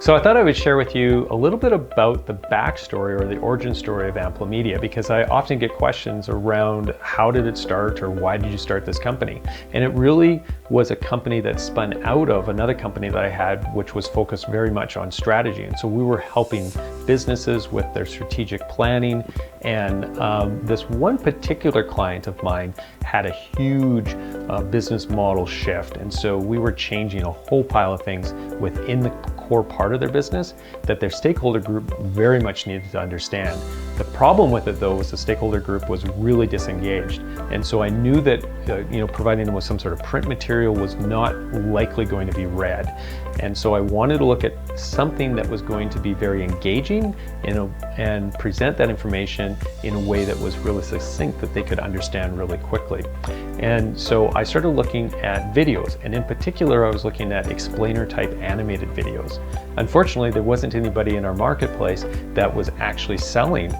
So I thought I would share with you a little bit about the backstory or the origin story of Amplomedia, because I often get questions around how did it start or why did you start this company? And it really was a company that spun out of another company that I had, which was focused very much on strategy. And so we were helping businesses with their strategic planning. And this one particular client of mine had a huge business model shift. And so we were changing a whole pile of things within the core part of their business that their stakeholder group very much needed to understand. The problem with it, though, was the stakeholder group was really disengaged. And so I knew that providing them with some sort of print material was not likely going to be read. And so I wanted to look at something that was going to be very engaging and present that information in a way that was really succinct that they could understand really quickly. And so I started looking at videos, and in particular I was looking at explainer type animated videos. Unfortunately, there wasn't anybody in our marketplace that was actually selling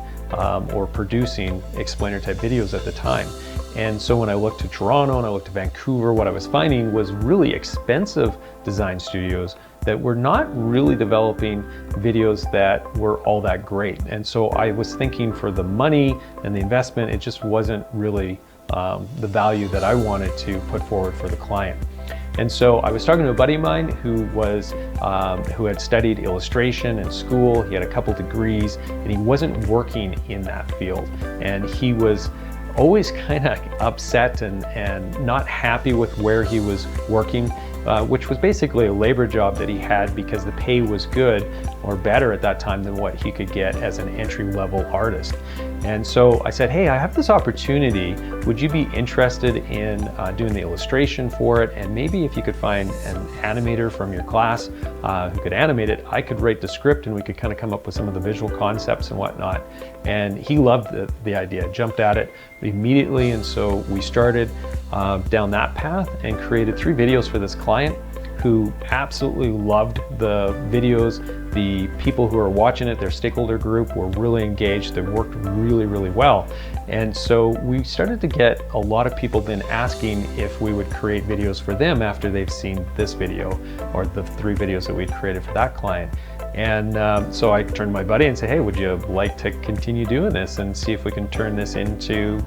or producing explainer type videos at the time. And so when I looked to Toronto and I looked to Vancouver, what I was finding was really expensive design studios that were not really developing videos that were all that great. And so I was thinking, for the money and the investment, it just wasn't really the value that I wanted to put forward for the client. And so I was talking to a buddy of mine who had studied illustration in school. He had a couple degrees, and he wasn't working in that field. And he was always kind of upset and not happy with where he was working, which was basically a labor job that he had because the pay was good or better at that time than what he could get as an entry-level artist. And so I said, hey, I have this opportunity. Would you be interested in doing the illustration for it? And maybe if you could find an animator from your class who could animate it, I could write the script and we could kind of come up with some of the visual concepts and whatnot. And he loved the idea, jumped at it immediately. And so we started down that path and created 3 videos for this client who absolutely loved the videos. The people who are watching it, their stakeholder group, were really engaged. They worked really, really well. And so we started to get a lot of people then asking if we would create videos for them after they've seen this video or the 3 videos that we'd created for that client. And so I turned to my buddy and said, hey, would you like to continue doing this and see if we can turn this into,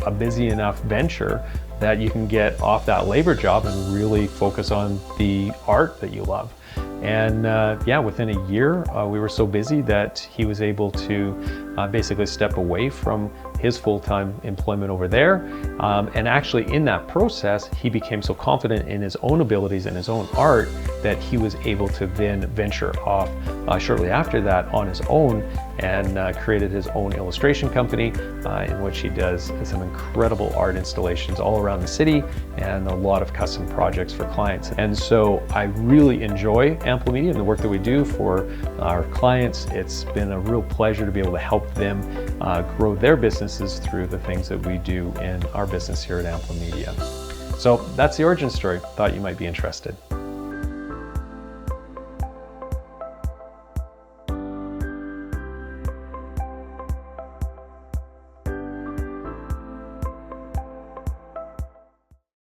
a busy enough venture that you can get off that labor job and really focus on the art that you love. And yeah, within a year, we were so busy that he was able to basically step away from his full-time employment over there. And actually in that process, he became so confident in his own abilities and his own art that he was able to then venture off shortly after that on his own and created his own illustration company in which he does some incredible art installations all around the city and a lot of custom projects for clients. And so I really enjoy Amplomedia and the work that we do for our clients. It's been a real pleasure to be able to help them grow their businesses through the things that we do in our business here at Amplomedia. So that's the origin story. Thought you might be interested.